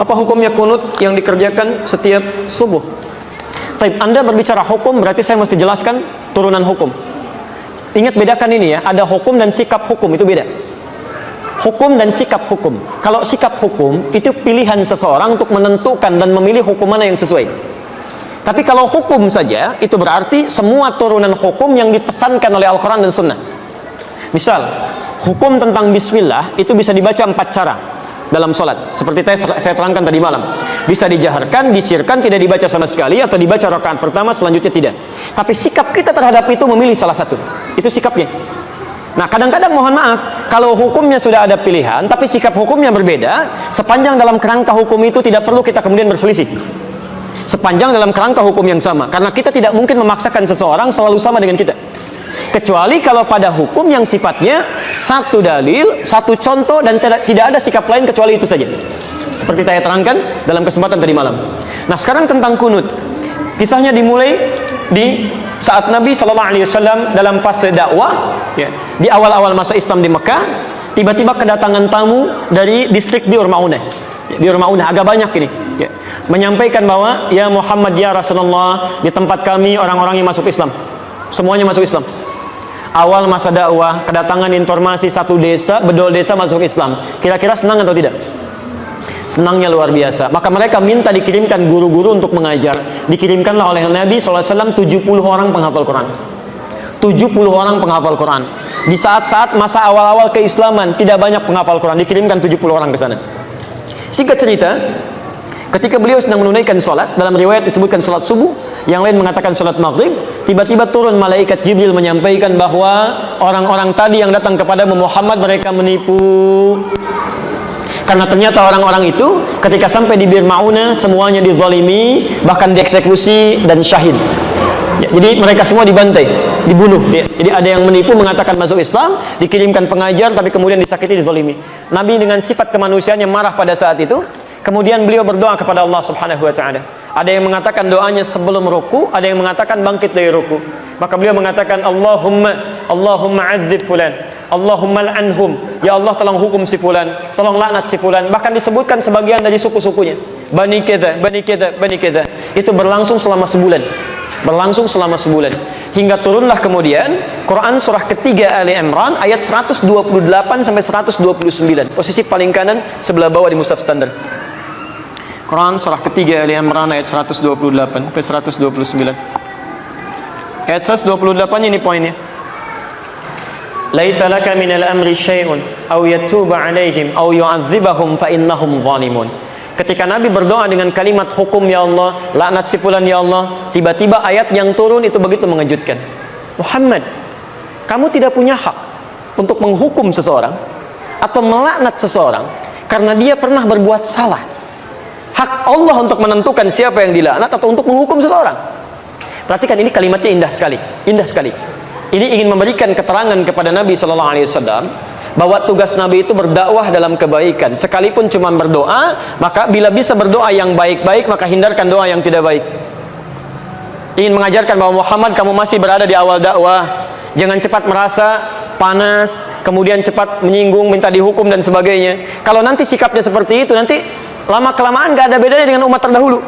Apa hukumnya kunut yang dikerjakan setiap subuh? Baik, Anda berbicara hukum, berarti saya mesti jelaskan turunan hukum. Ingat, bedakan ini ya, ada hukum dan sikap hukum, itu beda. Hukum dan sikap hukum. Kalau sikap hukum, itu pilihan seseorang untuk menentukan dan memilih hukum mana yang sesuai. Tapi kalau hukum saja, itu berarti semua turunan hukum yang dipesankan oleh Al-Quran dan Sunnah. Misal, hukum tentang bismillah, itu bisa dibaca 4 cara dalam sholat, seperti saya terangkan tadi malam. Bisa dijaharkan, disirkan, tidak dibaca sama sekali, atau dibaca rakaat pertama, selanjutnya tidak. Tapi sikap kita terhadap itu memilih salah satu. Itu sikapnya. Nah, kadang-kadang mohon maaf, kalau hukumnya sudah ada pilihan, tapi sikap hukumnya berbeda, sepanjang dalam kerangka hukum itu tidak perlu kita kemudian berselisih. Sepanjang dalam kerangka hukum yang sama, karena kita tidak mungkin memaksakan seseorang selalu sama dengan kita. Kecuali kalau pada hukum yang sifatnya satu dalil, satu contoh, dan tidak ada sikap lain kecuali itu saja. Seperti saya terangkan dalam kesempatan tadi malam. Nah, sekarang tentang kunut. Kisahnya dimulai di saat Nabi SAW dalam fase dakwah, ya, di awal-awal masa Islam di Mekah, tiba-tiba kedatangan tamu dari distrik Bi'r Ma'unah. Bi'r Ma'unah agak banyak ini, ya, menyampaikan bahwa, ya Muhammad, ya Rasulullah, di tempat kami orang-orang yang masuk Islam, semuanya masuk Islam. Awal masa dakwah, kedatangan informasi satu desa, bedol desa masuk Islam. Kira-kira senang atau tidak? Senangnya luar biasa. Maka mereka minta dikirimkan guru-guru untuk mengajar. Dikirimkanlah oleh Nabi SAW 70 orang penghafal Quran. 70 orang penghafal Quran. Di saat-saat masa awal-awal keislaman, tidak banyak penghafal Quran. Dikirimkan 70 orang ke sana. Singkat cerita, ketika beliau sedang menunaikan sholat, dalam riwayat disebutkan sholat subuh, yang lain mengatakan sholat maghrib, tiba-tiba turun malaikat Jibril menyampaikan bahwa orang-orang tadi yang datang kepada Muhammad, mereka menipu. Karena ternyata orang-orang itu ketika sampai di Bir Ma'unah, semuanya dizalimi, bahkan dieksekusi dan syahid. Ya, jadi mereka semua dibantai, dibunuh. Ya, jadi ada yang menipu mengatakan masuk Islam, dikirimkan pengajar, tapi kemudian disakiti, dizalimi. Nabi dengan sifat kemanusiaannya marah pada saat itu. Kemudian beliau berdoa kepada Allah Subhanahu wa ta'ala. Ada yang mengatakan doanya sebelum ruku, ada yang mengatakan bangkit dari ruku. Maka beliau mengatakan, Allahumma adzib fulan, Allahumma la'anhum, ya Allah tolong hukum si fulan, tolong laknat si fulan. Bahkan disebutkan sebagian dari suku-sukunya, Bani Kedha, Bani Kedha, Bani Kedha. Itu berlangsung selama sebulan. Berlangsung selama sebulan. Hingga turunlah kemudian Quran surah ketiga Ali Imran ayat 128 sampai 129. Posisi paling kanan sebelah bawah di mushaf standar. Quran surah ketiga Ali Imran ayat 128 sampai 129. Ayat 128 ini poinnya. Laisa laka minal amri syai'un aw yatuba 'alaihim aw yu'adzibahum fa innahum zalimun. Ketika Nabi berdoa dengan kalimat hukum, ya Allah, laknat si fulan, ya Allah, tiba-tiba ayat yang turun itu begitu mengejutkan. Muhammad, kamu tidak punya hak untuk menghukum seseorang atau melaknat seseorang karena dia pernah berbuat salah. Hak Allah untuk menentukan siapa yang dilaknat atau untuk menghukum seseorang. Perhatikan, ini kalimatnya indah sekali, indah sekali. Ini ingin memberikan keterangan kepada Nabi SAW bahwa tugas Nabi itu berdakwah dalam kebaikan. Sekalipun cuma berdoa, maka bila bisa berdoa yang baik-baik, maka hindarkan doa yang tidak baik. Ingin mengajarkan bahwa Muhammad, kamu masih berada di awal dakwah. Jangan cepat merasa panas, kemudian cepat menyinggung, minta dihukum dan sebagainya. Kalau nanti sikapnya seperti itu, nanti lama-kelamaan gak ada bedanya dengan umat terdahulu.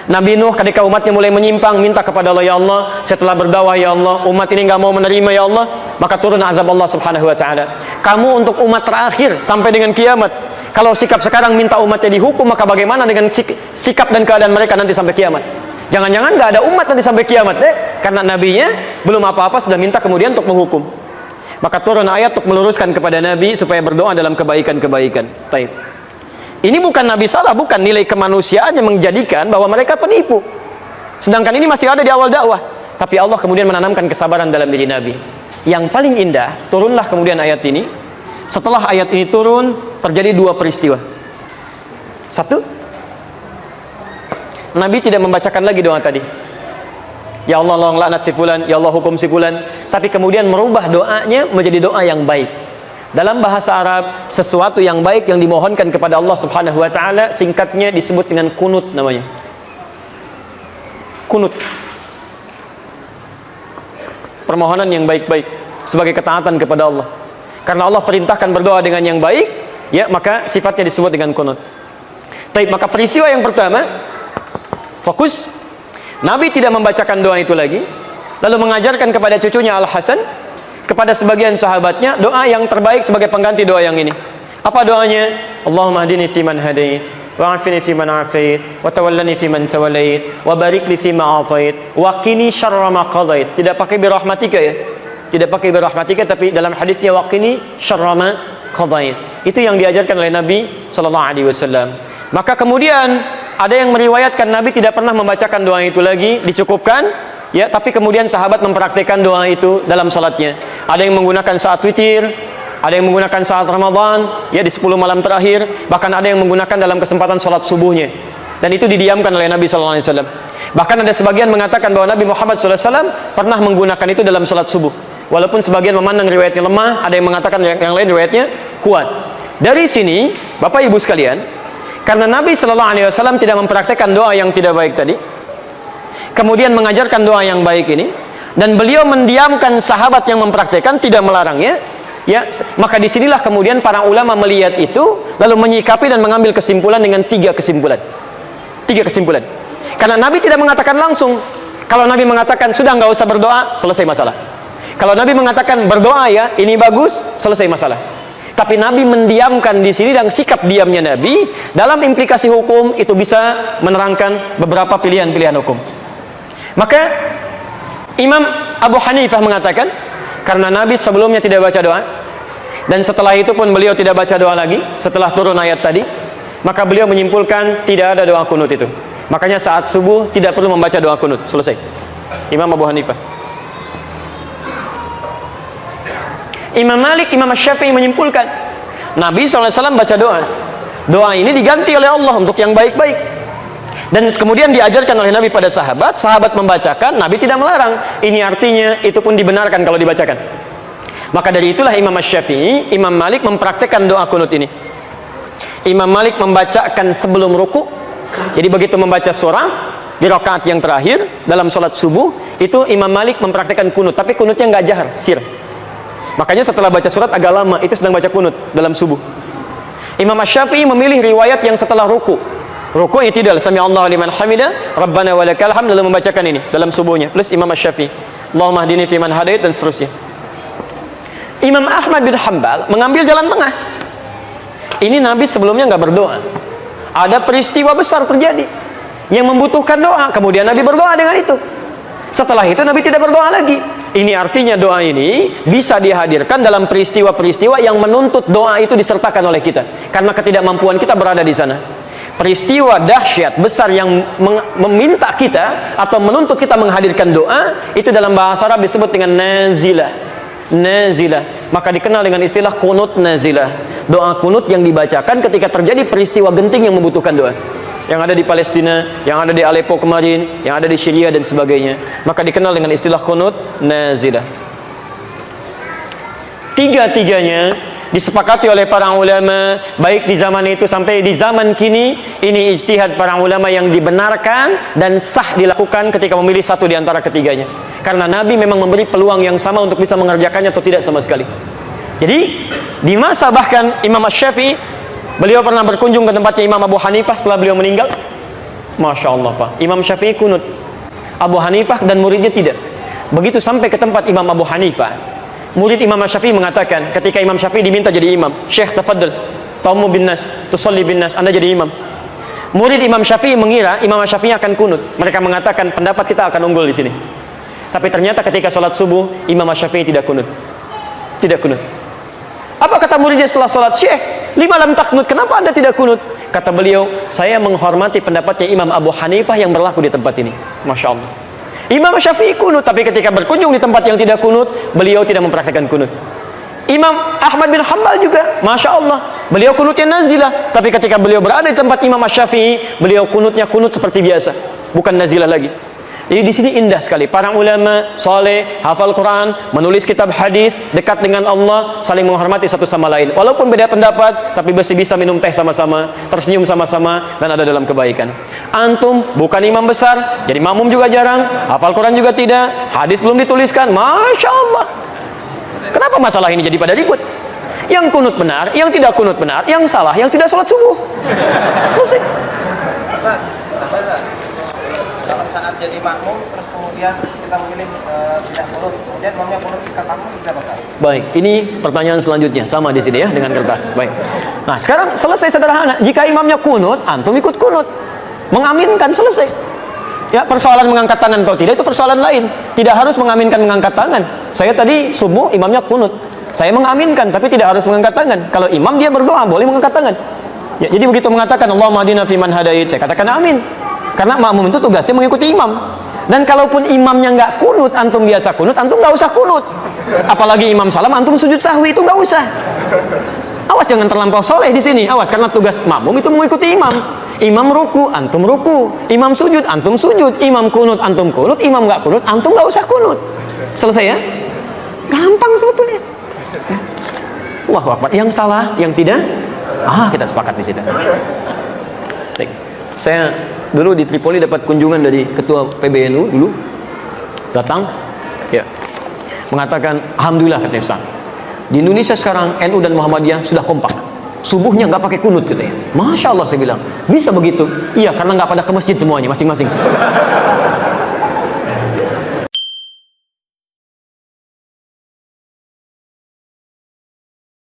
Nabi Nuh ketika umatnya mulai menyimpang, minta kepada Allah, ya Allah, setelah berdakwah, ya Allah, umat ini gak mau menerima, ya Allah, maka turun azab Allah Subhanahu wa ta'ala. Kamu untuk umat terakhir sampai dengan kiamat. Kalau sikap sekarang minta umatnya dihukum, maka bagaimana dengan sikap dan keadaan mereka nanti sampai kiamat? Jangan-jangan gak ada umat nanti sampai kiamat deh, karena nabinya belum apa-apa sudah minta kemudian untuk menghukum. Maka turun ayat untuk meluruskan kepada Nabi supaya berdoa dalam kebaikan-kebaikan. Taib. Ini bukan Nabi salah, bukan, nilai kemanusiaan yang menjadikan bahwa mereka penipu. Sedangkan ini masih ada di awal dakwah. Tapi Allah kemudian menanamkan kesabaran dalam diri Nabi. Yang paling indah, turunlah kemudian ayat ini. Setelah ayat ini turun, terjadi dua peristiwa. Satu, Nabi tidak membacakan lagi doa tadi. Ya Allah, tolong laknat si fulan, ya Allah hukum si fulan. Tapi kemudian merubah doanya menjadi doa yang baik. Dalam bahasa Arab, sesuatu yang baik yang dimohonkan kepada Allah Subhanahu wa ta'ala, singkatnya disebut dengan kunut namanya. Kunut. Permohonan yang baik-baik sebagai ketaatan kepada Allah. Karena Allah perintahkan berdoa dengan yang baik, ya, maka sifatnya disebut dengan kunut. Taib, maka peristiwa yang pertama, fokus, Nabi tidak membacakan doa itu lagi, lalu mengajarkan kepada cucunya Al-Hasan, kepada sebagian sahabatnya, doa yang terbaik sebagai pengganti doa yang ini. Apa doanya? Allahumma hadini fiman hadait, wa afini fiman afait, wa tawallani fiman tawallait, wa barik li fima atait, wa qini syarra ma qadait. Tidak pakai birahmatika ya. Tidak pakai birahmatika, tapi dalam hadisnya wa qini syarra ma qadait. Itu yang diajarkan oleh Nabi sallallahu alaihi wasallam. Maka kemudian ada yang meriwayatkan Nabi tidak pernah membacakan doa itu lagi, dicukupkan ya, tapi kemudian sahabat mempraktikkan doa itu dalam salatnya. Ada yang menggunakan saat witir, ada yang menggunakan saat Ramadan ya, di 10 malam terakhir, bahkan ada yang menggunakan dalam kesempatan salat subuhnya. Dan itu didiamkan oleh Nabi sallallahu alaihi wasallam. Bahkan ada sebagian mengatakan bahwa Nabi Muhammad sallallahu alaihi wasallam pernah menggunakan itu dalam salat subuh. Walaupun sebagian memandang riwayatnya lemah, ada yang mengatakan yang lain riwayatnya kuat. Dari sini, Bapak Ibu sekalian, karena Nabi sallallahu alaihi wasallam tidak mempraktikkan doa yang tidak baik tadi, kemudian mengajarkan doa yang baik ini, dan beliau mendiamkan sahabat yang mempraktikkan, tidak melarangnya, ya, maka disinilah kemudian para ulama melihat itu, lalu menyikapi dan mengambil kesimpulan dengan 3 kesimpulan. 3 kesimpulan. Karena Nabi tidak mengatakan langsung. Kalau Nabi mengatakan sudah nggak usah berdoa, selesai masalah. Kalau Nabi mengatakan berdoa ya, ini bagus, selesai masalah. Tapi Nabi mendiamkan di sini, dan sikap diamnya Nabi dalam implikasi hukum itu bisa menerangkan beberapa pilihan-pilihan hukum. Maka Imam Abu Hanifah mengatakan, karena Nabi sebelumnya tidak baca doa, dan setelah itu pun beliau tidak baca doa lagi setelah turun ayat tadi, maka beliau menyimpulkan tidak ada doa kunut itu. Makanya saat subuh tidak perlu membaca doa kunut, selesai. Imam Abu Hanifah. Imam Malik, Imam Syafi'i menyimpulkan Nabi SAW baca doa. Doa ini diganti oleh Allah untuk yang baik-baik. Dan kemudian diajarkan oleh Nabi pada sahabat, sahabat membacakan, Nabi tidak melarang. Ini artinya itu pun dibenarkan kalau dibacakan. Maka dari itulah Imam Syafi'i, Imam Malik mempraktekkan doa kunut ini. Imam Malik membacakan sebelum ruku. Jadi begitu membaca surah di rakaat yang terakhir dalam sholat subuh, itu Imam Malik mempraktekkan kunut, tapi kunutnya nggak jahar, sir. Makanya setelah baca surat agak lama, itu sedang baca kunut dalam subuh. Imam Syafi'i memilih riwayat yang setelah ruku. Ruku i'tidal, sami Allahu liman hamida, Rabbana walakal hamd, lalu membacakan ini dalam subuhnya. Plus Imam Syafi'i, Allahumma hdini fiman hadait, dan seterusnya. Imam Ahmad bin Hanbal mengambil jalan tengah. Ini Nabi sebelumnya nggak berdoa. Ada peristiwa besar terjadi yang membutuhkan doa, kemudian Nabi berdoa dengan itu. Setelah itu Nabi tidak berdoa lagi. Ini artinya doa ini bisa dihadirkan dalam peristiwa-peristiwa yang menuntut doa itu disertakan oleh kita, karena ketidakmampuan kita berada di sana. Peristiwa dahsyat besar yang meminta kita atau menuntut kita menghadirkan doa, itu dalam bahasa Arab disebut dengan nazilah. Nazilah, maka dikenal dengan istilah kunut nazilah. Doa kunut yang dibacakan ketika terjadi peristiwa genting yang membutuhkan doa, yang ada di Palestina, yang ada di Aleppo kemarin, yang ada di Syria dan sebagainya, maka dikenal dengan istilah kunut nazilah. Tiga-tiganya disepakati oleh para ulama, baik di zaman itu sampai di zaman kini. Ini ijtihad para ulama yang dibenarkan dan sah dilakukan ketika memilih satu di antara ketiganya, karena Nabi memang memberi peluang yang sama untuk bisa mengerjakannya atau tidak sama sekali. Jadi di masa bahkan Imam Syafi'i, beliau pernah berkunjung ke tempatnya Imam Abu Hanifah setelah beliau meninggal. Masya Allah Pak, Imam Syafi'i kunut, Abu Hanifah dan muridnya tidak. Begitu sampai ke tempat Imam Abu Hanifah, murid Imam Syafi'i mengatakan, ketika Imam Syafi'i diminta jadi imam, Syekh tafadhal, taumu bin nas, tusalli bin nas, Anda jadi imam. Murid Imam Syafi'i mengira Imam Syafi'i akan kunut. Mereka mengatakan pendapat kita akan unggul di sini. Tapi ternyata ketika sholat subuh, Imam Syafi'i tidak kunut. Tidak kunut. Apa kata muridnya setelah sholat? Syekh, lima lam taknut, kenapa Anda tidak kunut? Kata beliau, saya menghormati pendapatnya Imam Abu Hanifah yang berlaku di tempat ini. Masya Allah. Imam Syafi'i kunut, tapi ketika berkunjung di tempat yang tidak kunut, beliau tidak mempraktikkan kunut. Imam Ahmad bin Hanbal juga, Masya Allah, beliau kunutnya nazilah, tapi ketika beliau berada di tempat Imam Syafi'i, beliau kunutnya kunut seperti biasa, bukan nazilah lagi. Jadi di sini indah sekali, para ulama soleh, hafal Quran, menulis kitab hadis, dekat dengan Allah, saling menghormati satu sama lain. Walaupun beda pendapat, tapi masih bisa minum teh sama-sama, tersenyum sama-sama, dan ada dalam kebaikan. Antum bukan imam besar, jadi makmum juga jarang, hafal Quran juga tidak, hadis belum dituliskan, Masya Allah. Kenapa masalah ini jadi pada ribut? Yang kunut benar, yang tidak kunut benar, yang salah, yang tidak sholat subuh. Selesai. Kalau saat jadi makmum terus kemudian kita memilih tidak kunut, kemudian imamnya kunut sikap makmum tidak apa? Baik, ini pertanyaan selanjutnya sama di sini ya dengan kertas. Baik. Nah, sekarang selesai sederhana. Jika imamnya kunut, antum ikut kunut. Mengaminkan, selesai. Ya, persoalan mengangkat tangan atau tidak itu persoalan lain. Tidak harus mengaminkan mengangkat tangan. Saya tadi subuh imamnya kunut. Saya mengaminkan tapi tidak harus mengangkat tangan. Kalau imam dia berdoa boleh mengangkat tangan. Ya, jadi begitu mengatakan Allahumma hadina fiman hadait, saya katakan amin. Karena makmum itu tugasnya mengikuti imam. Dan kalaupun imamnya nggak kunut, antum biasa kunut, antum nggak usah kunut. Apalagi imam salam, antum sujud sahwi itu nggak usah. Awas jangan terlampau soleh di sini. Awas karena tugas makmum itu mengikuti imam. Imam ruku, antum ruku. Imam sujud, antum sujud. Imam kunut, antum kunut. Imam nggak kunut, antum nggak usah kunut. Selesai ya? Gampang sebetulnya. Wah, yang salah, yang tidak, kita sepakat di situ. Baik. Saya dulu di Tripoli dapat kunjungan dari ketua PBNU dulu, datang, ya, mengatakan, alhamdulillah katanya Ustaz, di Indonesia sekarang NU dan Muhammadiyah sudah kompak. Subuhnya nggak pakai kunut katanya. Masya Allah saya bilang, bisa begitu? Iya, karena nggak pada ke masjid semuanya masing-masing.